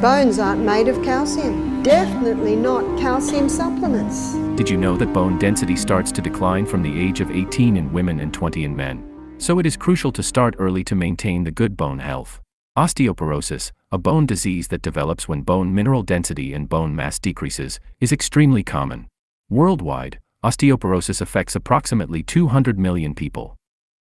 Bones aren't made of calcium. Definitely not calcium supplements. Did you know that bone density starts to decline from the age of 18 in women and 20 in men? So it is crucial to start early to maintain the good bone health. Osteoporosis, a bone disease that develops when bone mineral density and bone mass decreases, is extremely common. Worldwide, osteoporosis affects approximately 200 million people.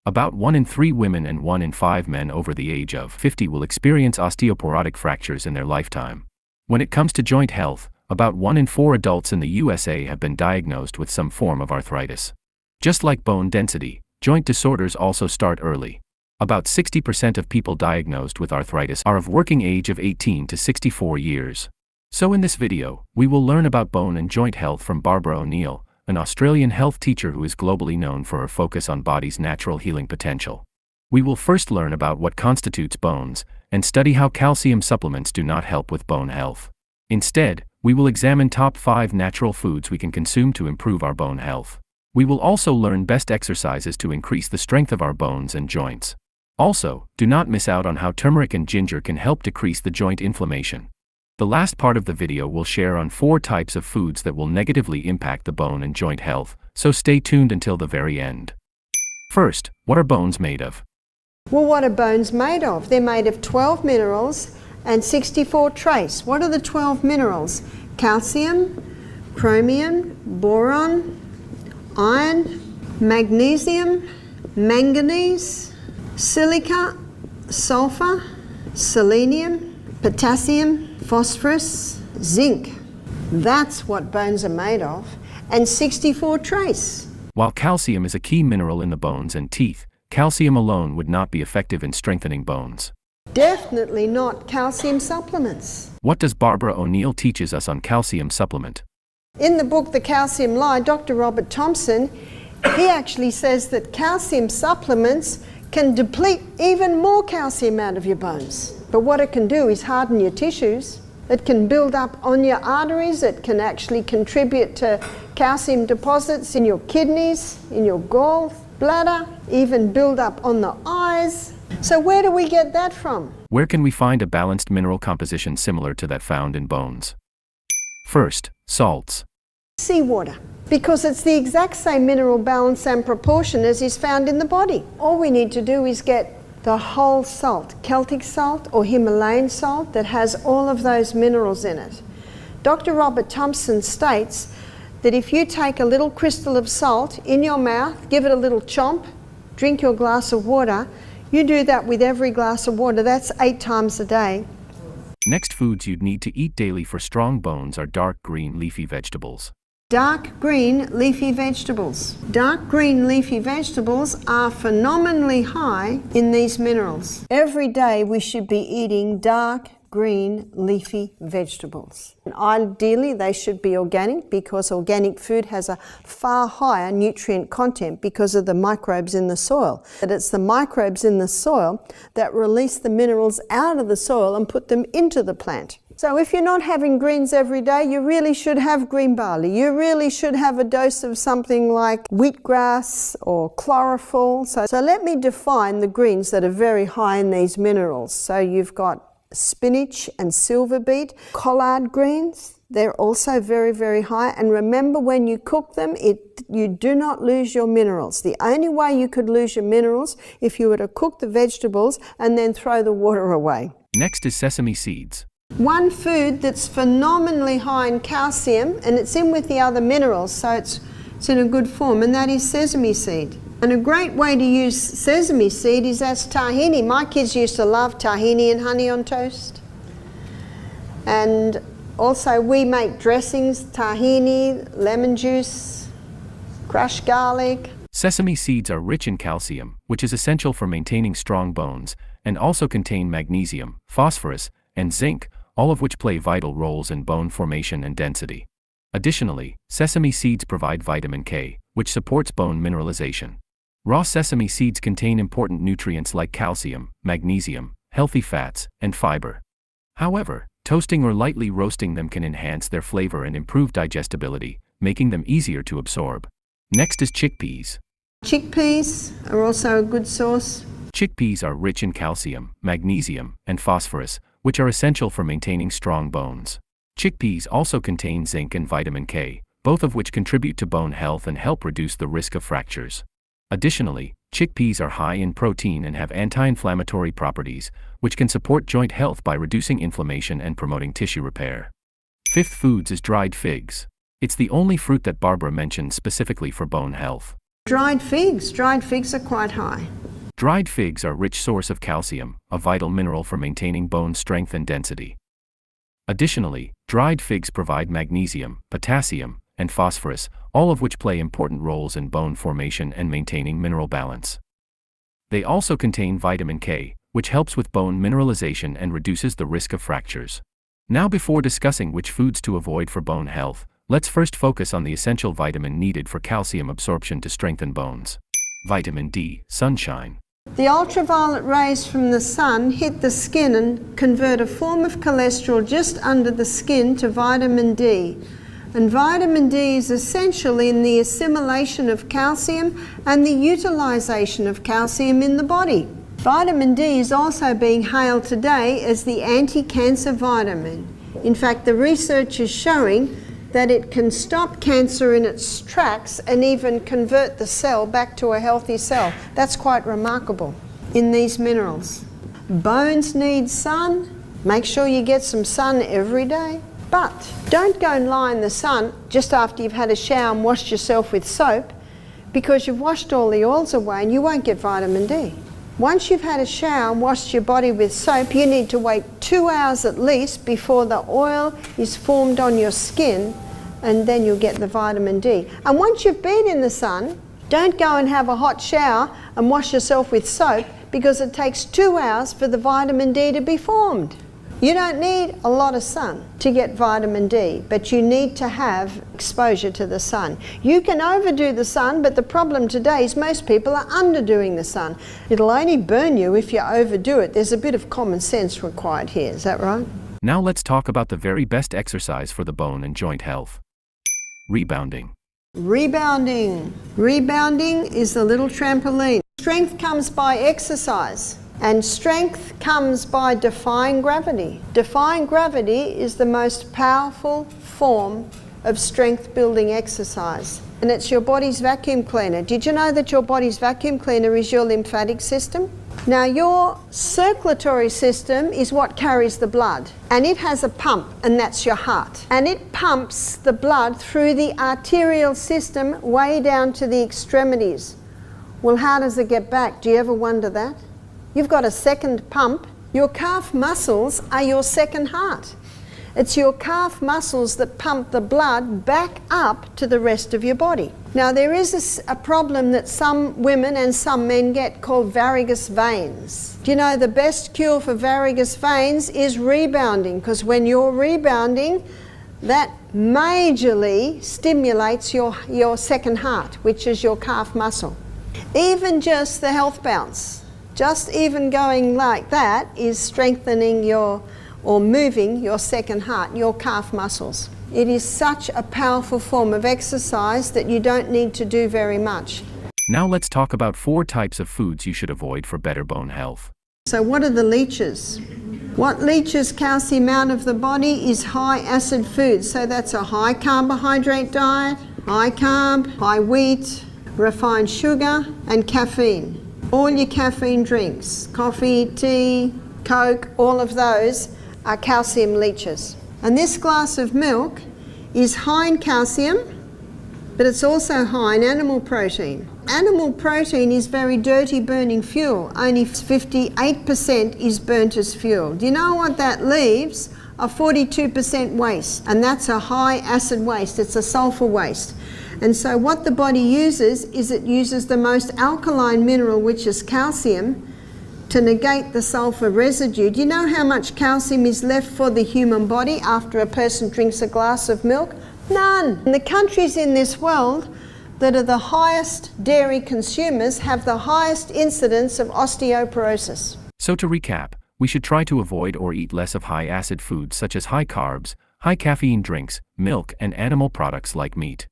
About 1 in 3 women and 1 in 5 men over the age of 50 will experience osteoporotic fractures in their lifetime. When it comes to joint health, about 1 in 4 adults in the USA have been diagnosed with some form of arthritis. Just like bone density, joint disorders also start early. About 60% of people diagnosed with arthritis are of working age of 18 to 64 years. So in this video, we will learn about bone and joint health from Barbara O'Neill, an Australian health teacher who is globally known for her focus on body's natural healing potential. We will first learn about what constitutes bones, and study how calcium supplements do not help with bone health. Instead, we will examine top 5 natural foods we can consume to improve our bone health. We will also learn best exercises to increase the strength of our bones and joints. Also, do not miss out on how turmeric and ginger can help decrease the joint inflammation. The last part of the video will share on 4 types of foods that will negatively impact the bone and joint health, so stay tuned until the very end. First, what are bones made of? Well, what are bones made of? They're made of 12 minerals and 64 trace. What are the 12 minerals? Calcium, chromium, boron, iron, magnesium, manganese, silica, sulfur, selenium, potassium, phosphorus, zinc. That's what bones are made of, and 64 trace. While calcium is a key mineral in the bones and teeth, calcium alone would not be effective in strengthening bones. Definitely not calcium supplements. What does Barbara O'Neill teaches us on calcium supplement? In the book The Calcium Lie, Dr. Robert Thompson, he actually says that calcium supplements can deplete even more calcium out of your bones. But what it can do is harden your tissues. It can build up on your arteries. It can actually contribute to calcium deposits in your kidneys, in your gallbladder, even build up on the eyes. So where do we get that from? Where can we find a balanced mineral composition similar to that found in bones? First, salts. Seawater, because it's the exact same mineral balance and proportion as is found in the body. All we need to do is get the whole salt, Celtic salt or Himalayan salt, that has all of those minerals in it. Dr. Robert Thompson states that if you take a little crystal of salt in your mouth, give it a little chomp, drink your glass of water, you do that with every glass of water, that's 8 times a day. Next foods you'd need to eat daily for strong bones are dark green leafy vegetables. Dark green leafy vegetables. Dark green leafy vegetables are phenomenally high in these minerals. Every day we should be eating dark green leafy vegetables. And ideally they should be organic, because organic food has a far higher nutrient content because of the microbes in the soil. But it's the microbes in the soil that release the minerals out of the soil and put them into the plant. So if you're not having greens every day, you really should have green barley. You really should have a dose of something like wheatgrass or chlorophyll. So let me define the greens that are very high in these minerals. So you've got spinach and silver beet, collard greens. They're also very, very high. And remember, when you cook them, you do not lose your minerals. The only way you could lose your minerals if you were to cook the vegetables and then throw the water away. Next is sesame seeds. One food that's phenomenally high in calcium, and it's in with the other minerals, so it's in a good form, and that is sesame seed. And a great way to use sesame seed is as tahini. My kids used to love tahini and honey on toast. And also we make dressings, tahini, lemon juice, crushed garlic. Sesame seeds are rich in calcium, which is essential for maintaining strong bones, and also contain magnesium, phosphorus, and zinc, all of which play vital roles in bone formation and density. Additionally, sesame seeds provide vitamin K, which supports bone mineralization. Raw sesame seeds contain important nutrients like calcium, magnesium, healthy fats, and fiber. However, toasting or lightly roasting them can enhance their flavor and improve digestibility, making them easier to absorb. Next is chickpeas. Chickpeas are also a good source. Chickpeas are rich in calcium, magnesium, and phosphorus, which are essential for maintaining strong bones. Chickpeas also contain zinc and vitamin K, both of which contribute to bone health and help reduce the risk of fractures. Additionally, chickpeas are high in protein and have anti-inflammatory properties, which can support joint health by reducing inflammation and promoting tissue repair. Fifth foods is dried figs. It's the only fruit that Barbara mentioned specifically for bone health. Dried figs. Dried figs are quite high. Dried figs are a rich source of calcium, a vital mineral for maintaining bone strength and density. Additionally, dried figs provide magnesium, potassium, and phosphorus, all of which play important roles in bone formation and maintaining mineral balance. They also contain vitamin K, which helps with bone mineralization and reduces the risk of fractures. Now, before discussing which foods to avoid for bone health, let's first focus on the essential vitamin needed for calcium absorption to strengthen bones. Vitamin D, sunshine. The ultraviolet rays from the sun hit the skin and convert a form of cholesterol just under the skin to vitamin D. And vitamin D is essential in the assimilation of calcium and the utilization of calcium in the body. Vitamin D is also being hailed today as the anti-cancer vitamin. In fact, the research is showing that it can stop cancer in its tracks and even convert the cell back to a healthy cell. That's quite remarkable in these minerals. Bones need sun. Make sure you get some sun every day. But don't go and lie in the sun just after you've had a shower and washed yourself with soap, because you've washed all the oils away and you won't get vitamin D. Once you've had a shower and washed your body with soap, you need to wait 2 hours at least before the oil is formed on your skin, and then you'll get the vitamin D. And once you've been in the sun, don't go and have a hot shower and wash yourself with soap, because it takes 2 hours for the vitamin D to be formed. You don't need a lot of sun to get vitamin D, but you need to have exposure to the sun. You can overdo the sun, but the problem today is most people are underdoing the sun. It'll only burn you if you overdo it. There's a bit of common sense required here, is that right? Now let's talk about the very best exercise for the bone and joint health. Rebounding. Rebounding. Rebounding is the little trampoline. Strength comes by exercise. And strength comes by defying gravity. Defying gravity is the most powerful form of strength building exercise. And it's your body's vacuum cleaner. Did you know that your body's vacuum cleaner is your lymphatic system? Now, your circulatory system is what carries the blood. And it has a pump, and that's your heart. And it pumps the blood through the arterial system way down to the extremities. Well, how does it get back? Do you ever wonder that? You've got a second pump. Your calf muscles are your second heart. It's your calf muscles that pump the blood back up to the rest of your body. Now, there is a problem that some women and some men get called varicose veins. Do you know the best cure for varicose veins is rebounding? Because when you're rebounding, that majorly stimulates your second heart, which is your calf muscle. Even just the health bounce. Just even going like that is strengthening or moving your second heart, your calf muscles. It is such a powerful form of exercise that you don't need to do very much. Now let's talk about 4 types of foods you should avoid for better bone health. So what are the leeches? What leaches calcium out of the body is high acid foods. So that's a high carbohydrate diet, high carb, high wheat, refined sugar, and caffeine. All your caffeine drinks, coffee, tea, Coke, all of those are calcium leeches. And this glass of milk is high in calcium, but it's also high in animal protein. Animal protein is very dirty burning fuel. Only 58% is burnt as fuel. Do you know what that leaves? A 42% waste, and that's a high acid waste. It's a sulfur waste. And so what the body uses is it uses the most alkaline mineral, which is calcium, to negate the sulfur residue. Do you know how much calcium is left for the human body after a person drinks a glass of milk? None. And the countries in this world that are the highest dairy consumers have the highest incidence of osteoporosis. So to recap, we should try to avoid or eat less of high-acid foods such as high carbs, high caffeine drinks, milk, and animal products like meat.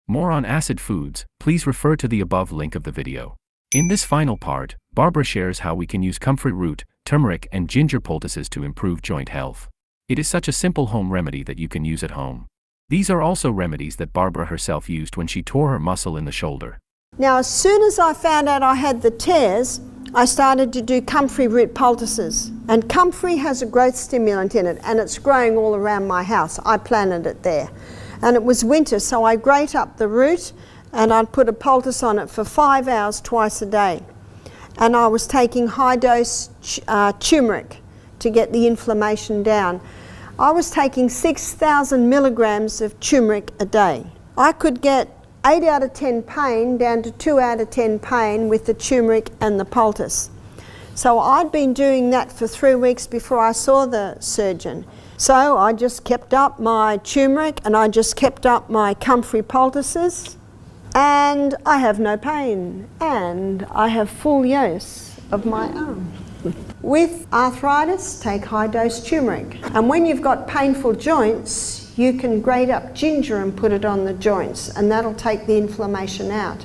More on acid foods, please refer to the above link of the video. In this final part, Barbara shares how we can use comfrey root, turmeric, and ginger poultices to improve joint health. It is such a simple home remedy that you can use at home. These are also remedies that Barbara herself used when she tore her muscle in the shoulder. Now, as soon as I found out I had the tears, I started to do comfrey root poultices. And comfrey has a growth stimulant in it, and it's growing all around my house. I planted it there. And it was winter, so I grate up the root and I'd put a poultice on it for 5 hours twice a day. And I was taking high-dose turmeric to get the inflammation down. I was taking 6,000 milligrams of turmeric a day. I could get 8 out of 10 pain down to 2 out of 10 pain with the turmeric and the poultice. So I'd been doing that for 3 weeks before I saw the surgeon. So I just kept up my turmeric and I just kept up my comfrey poultices, and I have no pain, and I have full use of my arm. With arthritis, take high-dose turmeric. And when you've got painful joints, you can grate up ginger and put it on the joints, and that'll take the inflammation out.